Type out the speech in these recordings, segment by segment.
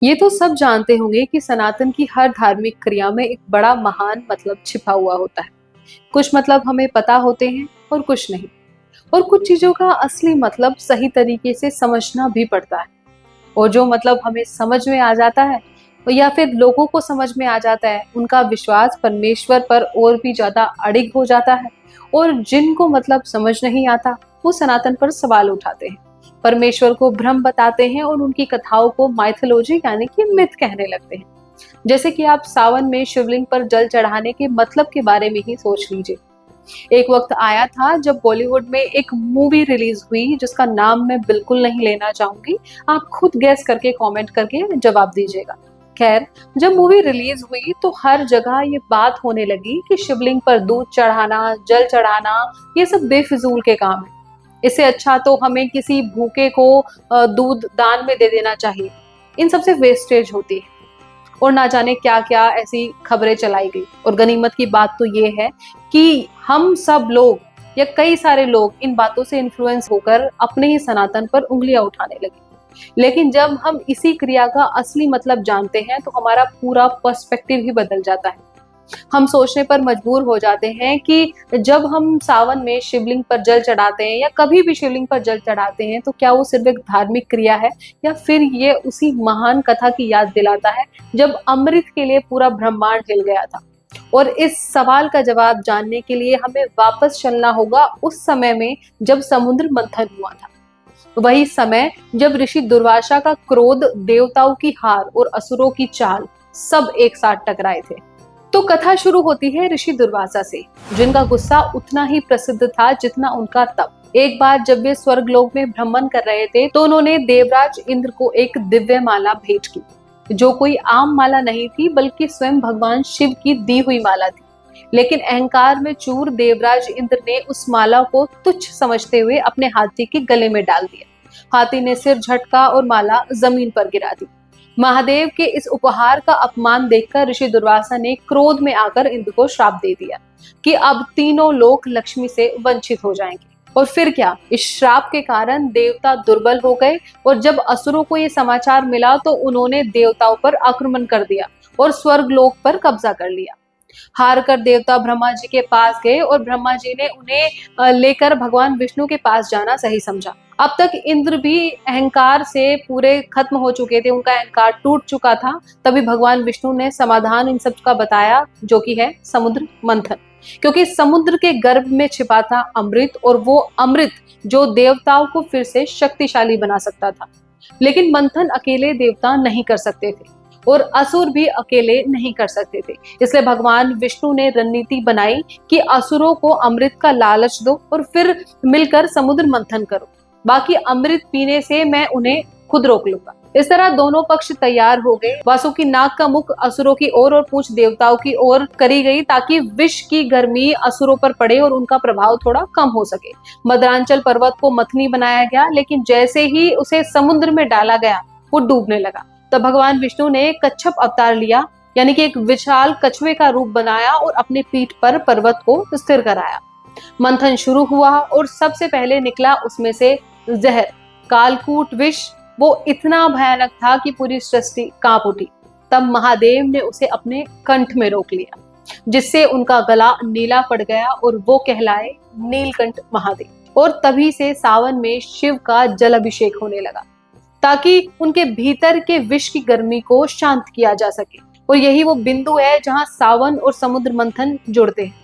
ये तो सब जानते होंगे कि सनातन की हर धार्मिक क्रिया में एक बड़ा महान मतलब छिपा हुआ होता है। कुछ मतलब हमें पता होते हैं और कुछ नहीं। और कुछ चीजों का असली मतलब सही तरीके से समझना भी पड़ता है। और जो मतलब हमें समझ में आ जाता है या फिर लोगों को समझ में आ जाता है, उनका विश्वास परमेश्वर पर और भी ज्यादा अड़िग हो जाता है। और जिनको मतलब समझ नहीं आता, वो सनातन पर सवाल उठाते हैं, परमेश्वर को भ्रम बताते हैं और उनकी कथाओं को माइथोलॉजी यानी कि मिथ कहने लगते हैं। जैसे कि आप सावन में शिवलिंग पर जल चढ़ाने के मतलब के बारे में ही सोच लीजिए। एक वक्त आया था जब बॉलीवुड में एक मूवी रिलीज हुई जिसका नाम मैं बिल्कुल नहीं लेना चाहूंगी। आप खुद गैस करके कमेंट करके जवाब दीजिएगा। खैर, जब मूवी रिलीज हुई तो हर जगह ये बात होने लगी कि शिवलिंग पर दूध चढ़ाना, जल चढ़ाना, ये सब बेफिजूल के काम है। इससे अच्छा तो हमें किसी भूखे को दूध दान में दे देना चाहिए। इन सबसे वेस्टेज होती है। और ना जाने क्या क्या ऐसी खबरें चलाई गई। और गनीमत की बात तो ये है कि हम सब लोग या कई सारे लोग इन बातों से इन्फ्लुएंस होकर अपने ही सनातन पर उंगलियां उठाने लगे। लेकिन जब हम इसी क्रिया का असली मतलब जानते हैं तो हमारा पूरा पर्सपेक्टिव ही बदल जाता है। हम सोचने पर मजबूर हो जाते हैं कि जब हम सावन में शिवलिंग पर जल चढ़ाते हैं या कभी भी शिवलिंग पर जल चढ़ाते हैं तो क्या वो सिर्फ एक धार्मिक क्रिया है, या फिर ये उसी महान कथा की याद दिलाता है जब अमृत के लिए पूरा ब्रह्मांड हिल गया था। और इस सवाल का जवाब जानने के लिए हमें वापस चलना होगा उस समय में जब समुद्र मंथन हुआ था। वही समय जब ऋषि दुर्वासा का क्रोध, देवताओं की हार और असुरों की चाल सब एक साथ टकराए थे। तो कथा शुरू होती है ऋषि दुर्वासा से, जिनका गुस्सा उतना ही प्रसिद्ध था जितना उनका तप। एक बार जब वे स्वर्गलोक में भ्रमण कर रहे थे तो उन्होंने देवराज इंद्र को एक दिव्य माला भेंट की, जो कोई आम माला नहीं थी बल्कि स्वयं भगवान शिव की दी हुई माला थी। लेकिन अहंकार में चूर देवराज इंद्र ने उस माला को तुच्छ समझते हुए अपने हाथी के गले में डाल दिया। हाथी ने सिर झटका और माला जमीन पर गिरा दी। महादेव के इस उपहार का अपमान देखकर ऋषि दुर्वासा ने क्रोध में आकर इंद्र को श्राप दे दिया कि अब तीनों लोक लक्ष्मी से वंचित हो जाएंगे। और फिर क्या, इस श्राप के कारण देवता दुर्बल हो गए। और जब असुरों को ये समाचार मिला तो उन्होंने देवताओं पर आक्रमण कर दिया और स्वर्गलोक पर कब्जा कर लिया। हार कर देवता ब्रह्मा जी के पास गए और ब्रह्मा जी ने उन्हें लेकर भगवान विष्णु के पास जाना सही समझा। अब तक इंद्र भी अहंकार से पूरे खत्म हो चुके थे, उनका अहंकार टूट चुका था। तभी भगवान विष्णु ने समाधान इन सब का बताया, जो कि है समुद्र मंथन। क्योंकि समुद्र के गर्भ में छिपा था अमृत, और वो अमृत जो देवताओं को फिर से शक्तिशाली बना सकता था। लेकिन मंथन अकेले देवता नहीं कर सकते थे और असुर भी अकेले नहीं कर सकते थे। इसलिए भगवान विष्णु ने रणनीति बनाई कि असुरों को अमृत का लालच दो और फिर मिलकर समुद्र मंथन करो। बाकी अमृत पीने से मैं उन्हें खुद रोक लूंगा। इस तरह दोनों पक्ष तैयार हो गए। वासुकी नाग का मुख असुरों की ओर और पूंछ देवताओं की ओर करी गई ताकि विष की गर्मी असुरों पर पड़े और उनका प्रभाव थोड़ा कम हो सके। मदरांचल पर्वत को मथनी बनाया गया, लेकिन जैसे ही उसे समुद्र में डाला गया वो डूबने लगा। तब भगवान विष्णु ने कच्छप अवतार लिया, यानी कि एक विशाल कछुए का रूप बनाया और अपनी पीठ पर पर्वत को स्थिर कराया। मंथन शुरू हुआ और सबसे पहले निकला उसमें से जहर, कालकूट विष। वो इतना भयानक था कि पूरी सृष्टि कांप उठी। तब महादेव ने उसे अपने कंठ में रोक लिया, जिससे उनका गला नीला पड़ गया और वो कहलाए नीलकंठ महादेव। और तभी से सावन में शिव का जल अभिषेक होने लगा ताकि उनके भीतर के विष की गर्मी को शांत किया जा सके। और यही वो बिंदु है जहां सावन और समुद्र मंथन जुड़ते हैं।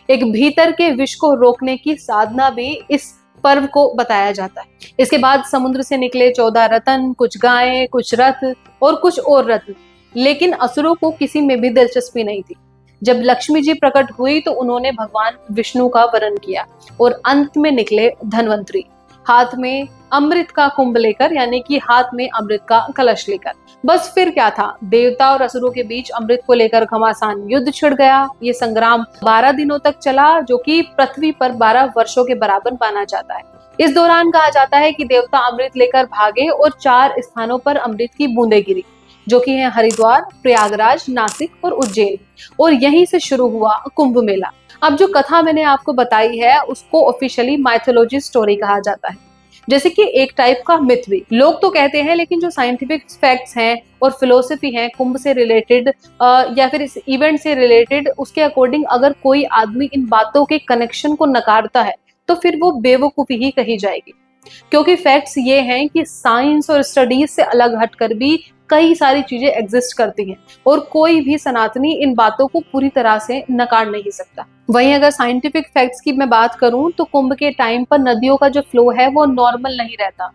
एक भीतर के विष को रोकने की साधना भी इस पर्व को बताया जाता है। इसके बाद समुद्र से निकले 14 रतन, कुछ गायें, कुछ रथ और कुछ और रत्न। लेकिन असुरों को किसी में भी दिलचस्पी नहीं थी। जब लक्ष्मी जी प्रकट हुई तो उन्होंने भगवान विष्णु का वरण किया और अंत में निकले धन्वंतरी, हाथ में अमृत का कुंभ लेकर, यानी कि हाथ में अमृत का कलश लेकर। बस फिर क्या था, देवता और असुरों के बीच अमृत को लेकर घमासान युद्ध छिड़ गया। ये संग्राम 12 दिनों तक चला, जो कि पृथ्वी पर 12 वर्षों के बराबर माना जाता है। इस दौरान कहा जाता है कि देवता अमृत लेकर भागे और 4 स्थानों पर अमृत की बूंदें गिरी, जो कि है हरिद्वार, प्रयागराज, नासिक और उज्जैन। और यहीं से शुरू हुआ कुंभ मेला। अब जो कथा मैंने आपको बताई है उसको ऑफिशियली माइथोलॉजी स्टोरी कहा जाता है। जैसे कि एक टाइप का मिथ भी लोग तो कहते हैं, लेकिन जो साइंटिफिक फैक्ट्स हैं और फिलोसफी है कुंभ से रिलेटेड या फिर इस इवेंट से रिलेटेड, उसके अकॉर्डिंग अगर कोई आदमी इन बातों के कनेक्शन को नकारता है तो फिर वो बेवकूफी ही कही जाएगी। क्योंकि फैक्ट्स ये हैं कि साइंस और स्टडीज से अलग हटकर भी कई सारी चीजें एग्जिस्ट करती हैं और कोई भी सनातनी इन बातों को पूरी तरह से नकार नहीं सकता। वहीं अगर साइंटिफिक फैक्ट्स की मैं बात करूं तो कुंभ के टाइम पर नदियों का जो फ्लो है वो नॉर्मल नहीं रहता,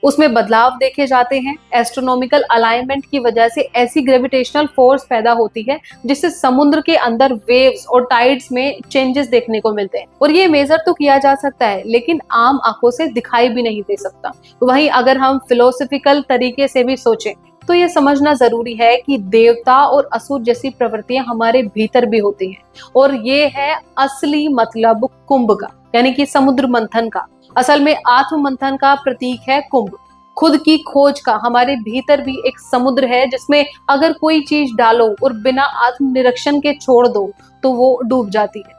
उसमें बदलाव देखे जाते हैं। एस्ट्रोनॉमिकल अलाइनमेंट की वजह से ऐसी ग्रेविटेशनल फोर्स पैदा होती है जिससे समुद्र के अंदर वेव्स और टाइड्स में चेंजेस देखने को मिलते हैं और ये मेजर तो किया जा सकता है लेकिन आम आंखों से दिखाई भी नहीं दे सकता। वहीं अगर हम फिलोसफिकल तरीके से भी सोचें तो ये समझना जरूरी है कि देवता और असुर जैसी प्रवृत्तियां हमारे भीतर भी होती हैं और ये है असली मतलब कुंभ का, यानी कि समुद्र मंथन का। असल में आत्म मंथन का प्रतीक है कुंभ। खुद की खोज का हमारे भीतर भी एक समुद्र है जिसमें अगर कोई चीज डालो और बिना आत्म निरीक्षण के छोड़ दो तो वो डूब जाती है।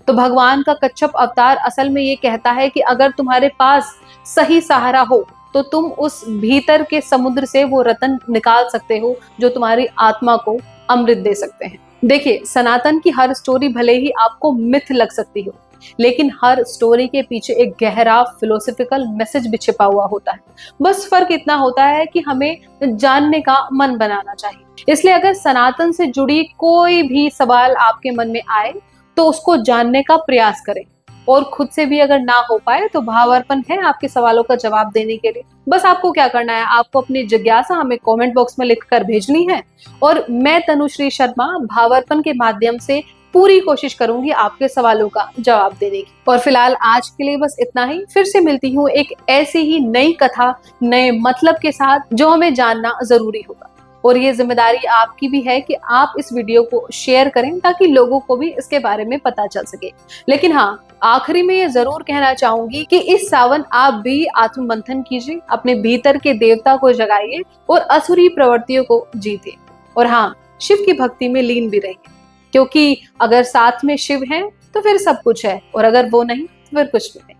तो भगवान का कच्छप अवतार असल में ये कहता है कि अगर तुम्हारे पास सही सहारा हो तो तुम उस भीतर के समुद्र से वो रतन निकाल सकते हो जो तुम्हारी आत्मा को अमृत दे सकते हैं। देखिए, सनातन की हर स्टोरी भले ही आपको मिथ लग सकती हो, लेकिन हर स्टोरी के पीछे एक गहरा फिलोसफिकल मैसेज भी छिपा हुआ होता है। बस फर्क इतना होता है कि हमें जानने का मन बनाना चाहिए। इसलिए अगर सनातन से जुड़ी कोई भी सवाल आपके मन में आए तो उसको जानने का प्रयास करें और खुद से भी अगर ना हो पाए तो भावार्पण है आपके सवालों का जवाब देने के लिए। बस आपको क्या करना है, आपको अपनी जिज्ञासा हमें कमेंट बॉक्स में लिखकर भेजनी है और मैं तनुश्री शर्मा भावार्पण के माध्यम से पूरी कोशिश करूंगी आपके सवालों का जवाब देने की। और फिलहाल आज के लिए बस इतना ही। फिर से मिलती हूँ एक ऐसी ही नई कथा नए मतलब के साथ जो हमें जानना जरूरी होगा। और ये जिम्मेदारी आपकी भी है कि आप इस वीडियो को शेयर करें ताकि लोगों को भी इसके बारे में पता चल सके। लेकिन हाँ, आखिरी में ये जरूर कहना चाहूंगी कि इस सावन आप भी आत्म मंथन कीजिए, अपने भीतर के देवता को जगाइए और असुरी प्रवृत्तियों को जीतिए। और हाँ, शिव की भक्ति में लीन भी रहिए, क्योंकि अगर साथ में शिव है तो फिर सब कुछ है और अगर वो नहीं तो फिर कुछ भी नहीं।